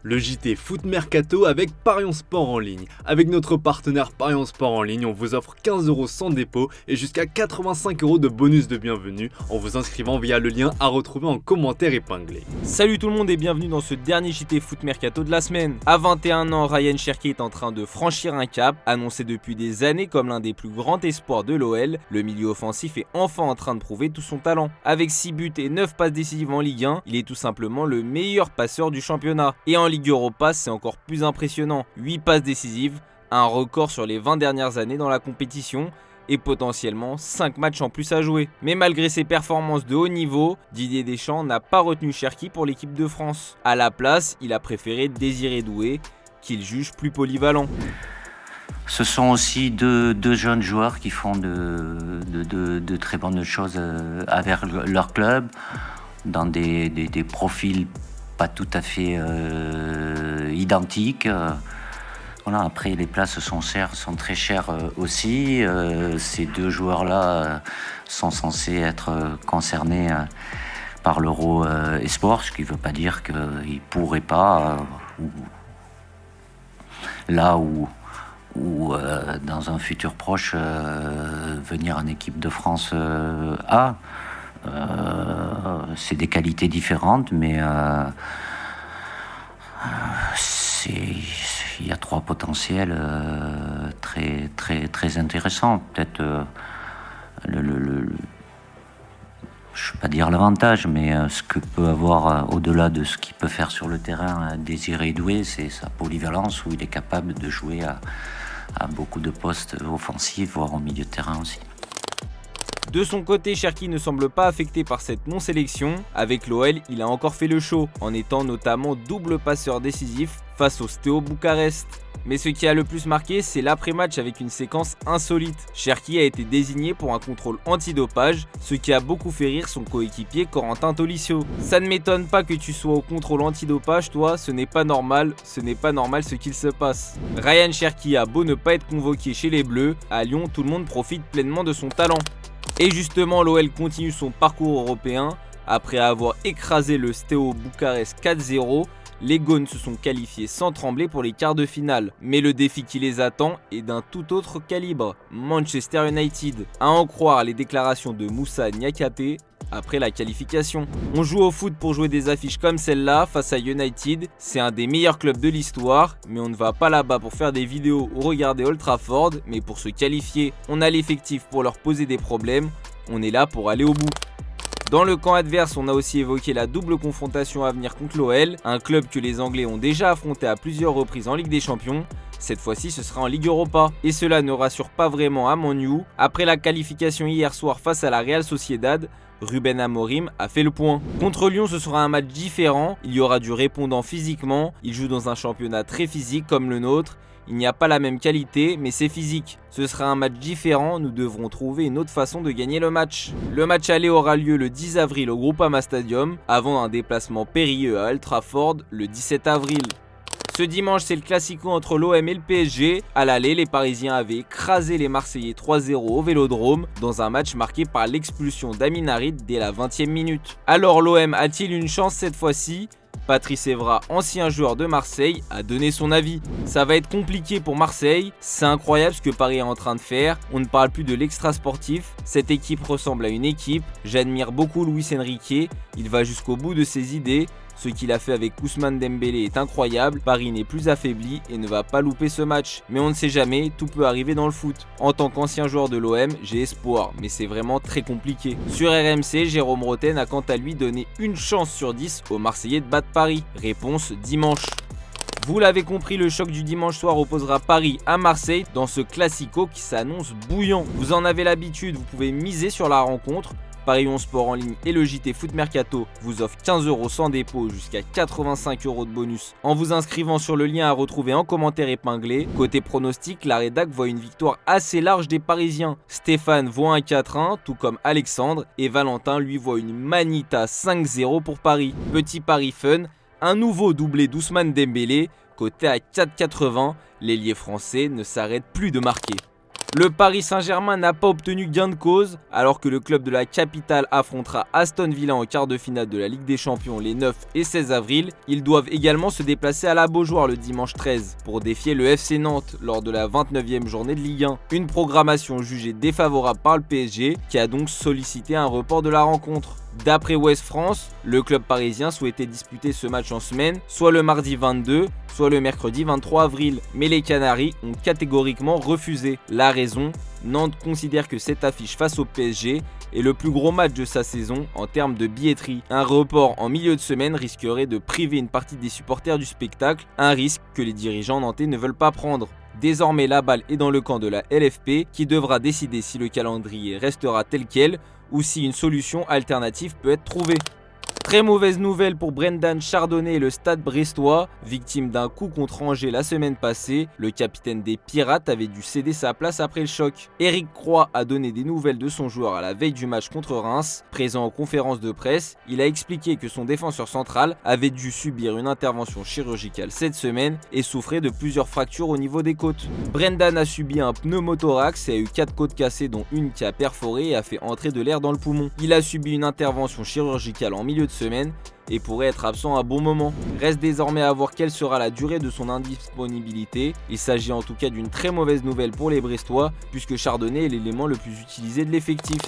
le JT Foot Mercato avec Parions Sport en ligne. Avec notre partenaire Parions Sport en ligne, on vous offre 15 € sans dépôt et jusqu'à 85 € de bonus de bienvenue en vous inscrivant via le lien à retrouver en commentaire épinglé. Salut tout le monde et bienvenue dans ce dernier JT Foot Mercato de la semaine. À 21 ans, Ryan Cherki est en train de franchir un cap. Annoncé depuis des années comme l'un des plus grands espoirs de l'OL, le milieu offensif est enfin en train de prouver tout son talent. Avec 6 buts et 9 passes décisives en Ligue 1, il est tout simplement le meilleur passeur du championnat. Et en Ligue Europa, c'est encore plus impressionnant. 8 passes décisives, un record sur les 20 dernières années dans la compétition et potentiellement 5 matchs en plus à jouer. Mais malgré ses performances de haut niveau, Didier Deschamps n'a pas retenu Cherki pour l'équipe de France. À la place, il a préféré Désiré Doué, qu'il juge plus polyvalent. Ce sont aussi deux jeunes joueurs qui font de très bonnes choses avec leur club, dans des profils pas tout à fait identiques. Voilà, après, les places sont très chères aussi. Ces deux joueurs-là sont censés être concernés par l'Euro Espoir, ce qui ne veut pas dire qu'ils ne pourraient pas, ou dans un futur proche, venir en équipe de France A. C'est des qualités différentes, mais il y a 3 potentiels très, très, très intéressants. Peut-être je ne vais pas dire l'avantage, mais ce que peut avoir, au-delà de ce qu'il peut faire sur le terrain, Désiré Doué, c'est sa polyvalence, où il est capable de jouer à beaucoup de postes offensifs, voire au milieu de terrain aussi. De son côté, Cherki ne semble pas affecté par cette non-sélection. Avec l'OL, il a encore fait le show, en étant notamment double passeur décisif face au Steaua Bucarest. Mais ce qui a le plus marqué, c'est l'après-match avec une séquence insolite. Cherki a été désigné pour un contrôle antidopage, ce qui a beaucoup fait rire son coéquipier Corentin Tolisso. Ça ne m'étonne pas que tu sois au contrôle antidopage, toi, ce n'est pas normal ce qu'il se passe. Ryan Cherki a beau ne pas être convoqué chez les Bleus, à Lyon, tout le monde profite pleinement de son talent. Et justement, l'OL continue son parcours européen. Après avoir écrasé le Steaua Bucarest 4-0, les Gones se sont qualifiés sans trembler pour les quarts de finale. Mais le défi qui les attend est d'un tout autre calibre, Manchester United. À en croire les déclarations de Moussa Niakhaté après la qualification. On joue au foot pour jouer des affiches comme celle-là face à United. C'est un des meilleurs clubs de l'histoire, mais on ne va pas là-bas pour faire des vidéos ou regarder Old Trafford, mais pour se qualifier. On a l'effectif pour leur poser des problèmes, on est là pour aller au bout. Dans le camp adverse, on a aussi évoqué la double confrontation à venir contre l'OL, un club que les Anglais ont déjà affronté à plusieurs reprises en Ligue des Champions. Cette fois-ci, ce sera en Ligue Europa. Et cela ne rassure pas vraiment à Man U. Après la qualification hier soir face à la Real Sociedad, Ruben Amorim a fait le point. Contre Lyon, ce sera un match différent. Il y aura du répondant physiquement. Il joue dans un championnat très physique comme le nôtre. Il n'y a pas la même qualité, mais c'est physique. Ce sera un match différent, nous devrons trouver une autre façon de gagner le match. Le match aller aura lieu le 10 avril au Groupama Stadium, avant un déplacement périlleux à Old Trafford le 17 avril. Ce dimanche, c'est le classico entre l'OM et le PSG. À l'aller, les Parisiens avaient écrasé les Marseillais 3-0 au Vélodrome, dans un match marqué par l'expulsion d'Amin Harit dès la 20e minute. Alors l'OM a-t-il une chance cette fois-ci ? Patrice Evra, ancien joueur de Marseille, a donné son avis. Ça va être compliqué pour Marseille, c'est incroyable ce que Paris est en train de faire, on ne parle plus de l'extra sportif, cette équipe ressemble à une équipe, j'admire beaucoup Luis Enrique, il va jusqu'au bout de ses idées, ce qu'il a fait avec Ousmane Dembélé est incroyable, Paris n'est plus affaibli et ne va pas louper ce match. Mais on ne sait jamais, tout peut arriver dans le foot. En tant qu'ancien joueur de l'OM, j'ai espoir, mais c'est vraiment très compliqué. Sur RMC, Jérôme Roten a quant à lui donné une chance sur 10 aux Marseillais de battre Paris. Réponse dimanche. Vous l'avez compris, le choc du dimanche soir opposera Paris à Marseille dans ce classico qui s'annonce bouillant. Vous en avez l'habitude, vous pouvez miser sur la rencontre. Parions Sport en ligne et le JT Foot Mercato vous offrent 15 € sans dépôt jusqu'à 85 € de bonus en vous inscrivant sur le lien à retrouver en commentaire épinglé. Côté pronostic, la rédac voit une victoire assez large des Parisiens. Stéphane voit un 4-1, tout comme Alexandre, et Valentin lui voit une Manita 5-0 pour Paris. Petit pari fun, un nouveau doublé d'Ousmane Dembélé, coté à 4,80, l'ailier français ne s'arrête plus de marquer. Le Paris Saint-Germain n'a pas obtenu gain de cause, alors que le club de la capitale affrontera Aston Villa en quart de finale de la Ligue des Champions les 9 et 16 avril. Ils doivent également se déplacer à la Beaujoire le dimanche 13 pour défier le FC Nantes lors de la 29e journée de Ligue 1. Une programmation jugée défavorable par le PSG qui a donc sollicité un report de la rencontre. D'après Ouest France, le club parisien souhaitait disputer ce match en semaine, soit le mardi 22, soit le mercredi 23 avril. Mais les Canaries ont catégoriquement refusé. La raison, Nantes considère que cette affiche face au PSG est le plus gros match de sa saison en termes de billetterie. Un report en milieu de semaine risquerait de priver une partie des supporters du spectacle, un risque que les dirigeants nantais ne veulent pas prendre. Désormais, la balle est dans le camp de la LFP qui devra décider si le calendrier restera tel quel ou si une solution alternative peut être trouvée. Très mauvaise nouvelle pour Brendan Chardonnay et le Stade brestois. Victime d'un coup contre Angers la semaine passée, le capitaine des Pirates avait dû céder sa place après le choc. Éric Croix a donné des nouvelles de son joueur à la veille du match contre Reims. Présent en conférence de presse, il a expliqué que son défenseur central avait dû subir une intervention chirurgicale cette semaine et souffrait de plusieurs fractures au niveau des côtes. Brendan a subi un pneumothorax et a eu 4 côtes cassées dont une qui a perforé et a fait entrer de l'air dans le poumon. Il a subi une intervention chirurgicale en milieu de semaine et pourrait être absent à bon moment. Reste désormais à voir quelle sera la durée de son indisponibilité. Il s'agit en tout cas d'une très mauvaise nouvelle pour les Brestois puisque Chardonnay est l'élément le plus utilisé de l'effectif.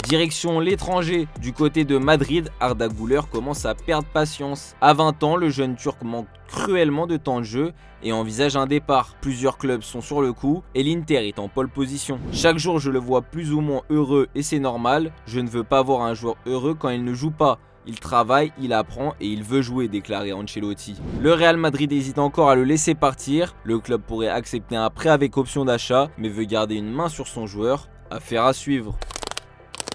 Direction l'étranger, du côté de Madrid, Arda Güler commence à perdre patience. À 20 ans, le jeune Turc manque cruellement de temps de jeu et envisage un départ. Plusieurs clubs sont sur le coup et l'Inter est en pole position. Chaque jour, je le vois plus ou moins heureux et c'est normal. Je ne veux pas voir un joueur heureux quand il ne joue pas. Il travaille, il apprend et il veut jouer, déclarait Ancelotti. Le Real Madrid hésite encore à le laisser partir. Le club pourrait accepter un prêt avec option d'achat, mais veut garder une main sur son joueur. Affaire à suivre.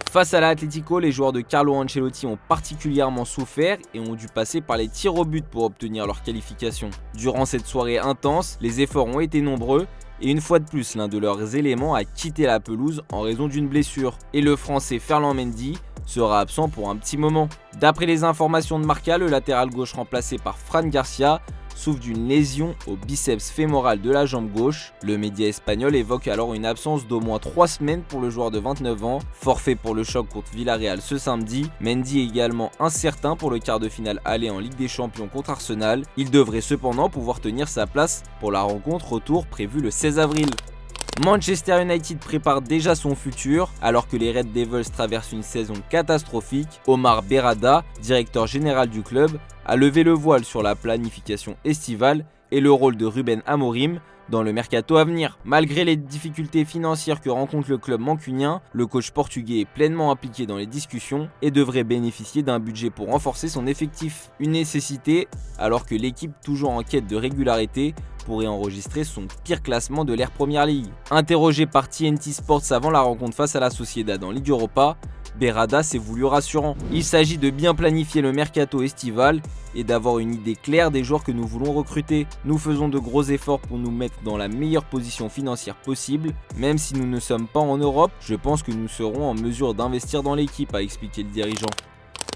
Face à l'Atlético, les joueurs de Carlo Ancelotti ont particulièrement souffert et ont dû passer par les tirs au but pour obtenir leur qualification. Durant cette soirée intense, les efforts ont été nombreux et une fois de plus, l'un de leurs éléments a quitté la pelouse en raison d'une blessure. Et le Français Ferland Mendy sera absent pour un petit moment. D'après les informations de Marca, le latéral gauche remplacé par Fran Garcia souffre d'une lésion au biceps fémoral de la jambe gauche. Le média espagnol évoque alors une absence d'au moins 3 semaines pour le joueur de 29 ans, forfait pour le choc contre Villarreal ce samedi. Mendy est également incertain pour le quart de finale aller en Ligue des Champions contre Arsenal. Il devrait cependant pouvoir tenir sa place pour la rencontre retour prévue le 16 avril. Manchester United prépare déjà son futur alors que les Red Devils traversent une saison catastrophique. Omar Berrada, directeur général du club, a levé le voile sur la planification estivale et le rôle de Ruben Amorim dans le mercato à venir. Malgré les difficultés financières que rencontre le club mancunien, le coach portugais est pleinement impliqué dans les discussions et devrait bénéficier d'un budget pour renforcer son effectif. Une nécessité alors que l'équipe, toujours en quête de régularité, pourrait enregistrer son pire classement de l'ère Premier League. Interrogé par TNT Sports avant la rencontre face à la Sociedad en Ligue Europa, Berrada s'est voulu rassurant. Il s'agit de bien planifier le mercato estival et d'avoir une idée claire des joueurs que nous voulons recruter. Nous faisons de gros efforts pour nous mettre dans la meilleure position financière possible. Même si nous ne sommes pas en Europe, je pense que nous serons en mesure d'investir dans l'équipe, a expliqué le dirigeant.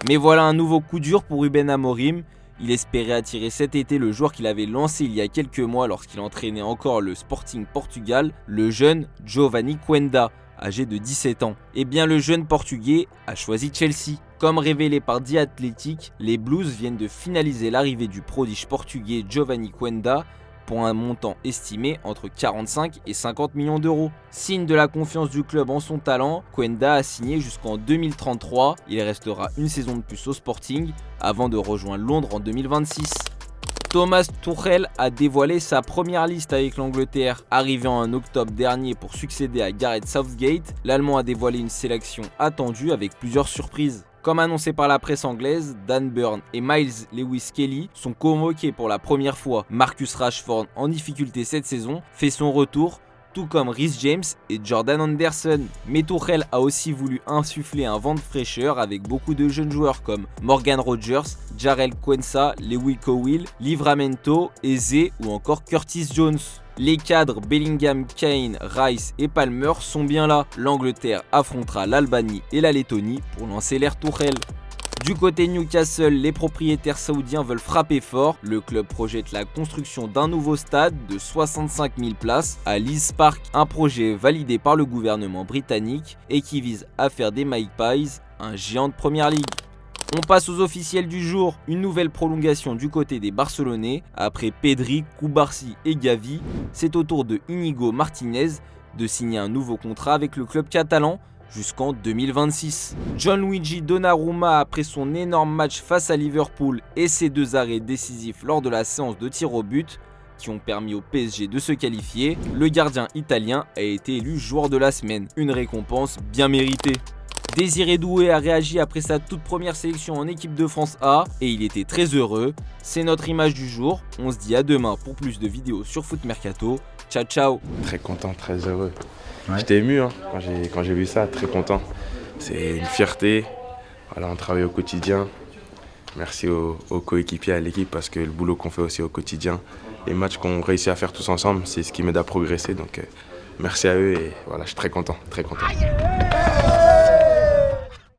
Mais voilà un nouveau coup dur pour Ruben Amorim. Il espérait attirer cet été le joueur qu'il avait lancé il y a quelques mois lorsqu'il entraînait encore le Sporting Portugal, le jeune Giovanni Quenda, âgé de 17 ans. Eh bien le jeune portugais a choisi Chelsea. Comme révélé par The Athletic, les Blues viennent de finaliser l'arrivée du prodige portugais Giovanni Quenda pour un montant estimé entre 45 et 50 millions d'euros. Signe de la confiance du club en son talent, Quenda a signé jusqu'en 2033. Il restera une saison de plus au Sporting avant de rejoindre Londres en 2026. Thomas Tuchel a dévoilé sa première liste avec l'Angleterre. Arrivé en octobre dernier pour succéder à Gareth Southgate, l'Allemand a dévoilé une sélection attendue avec plusieurs surprises. Comme annoncé par la presse anglaise, Dan Burn et Miles Lewis-Kelly sont convoqués pour la première fois. Marcus Rashford, en difficulté cette saison, fait son retour, tout comme Reece James et Jordan Henderson. Mais Tuchel a aussi voulu insuffler un vent de fraîcheur avec beaucoup de jeunes joueurs comme Morgan Rogers, Jarell Quansah, Lewy Cowell, Livramento, Eze ou encore Curtis Jones. Les cadres Bellingham, Kane, Rice et Palmer sont bien là. L'Angleterre affrontera l'Albanie et la Lettonie pour lancer l'ère Tuchel. Du côté Newcastle, les propriétaires saoudiens veulent frapper fort. Le club projette la construction d'un nouveau stade de 65 000 places à Lees Park, un projet validé par le gouvernement britannique et qui vise à faire des Magpies un géant de Première Ligue. On passe aux officiels du jour, une nouvelle prolongation du côté des Barcelonais. Après Pedri, Cubarsí et Gavi, c'est au tour de Íñigo Martínez de signer un nouveau contrat avec le club catalan jusqu'en 2026. Gianluigi Donnarumma, après son énorme match face à Liverpool et ses 2 arrêts décisifs lors de la séance de tir au but qui ont permis au PSG de se qualifier, le gardien italien a été élu joueur de la semaine, une récompense bien méritée. Désiré Doué a réagi après sa toute première sélection en équipe de France A et il était très heureux. C'est notre image du jour. On se dit à demain pour plus de vidéos sur Foot Mercato. Ciao ciao. Très content, très heureux. Ouais. J'étais ému quand j'ai vu ça, très content. C'est une fierté. Voilà, on travaille au quotidien. Merci aux coéquipiers, à l'équipe, parce que le boulot qu'on fait aussi au quotidien, les matchs qu'on réussit à faire tous ensemble, c'est ce qui m'aide à progresser. Donc merci à eux et voilà, je suis très content, très content.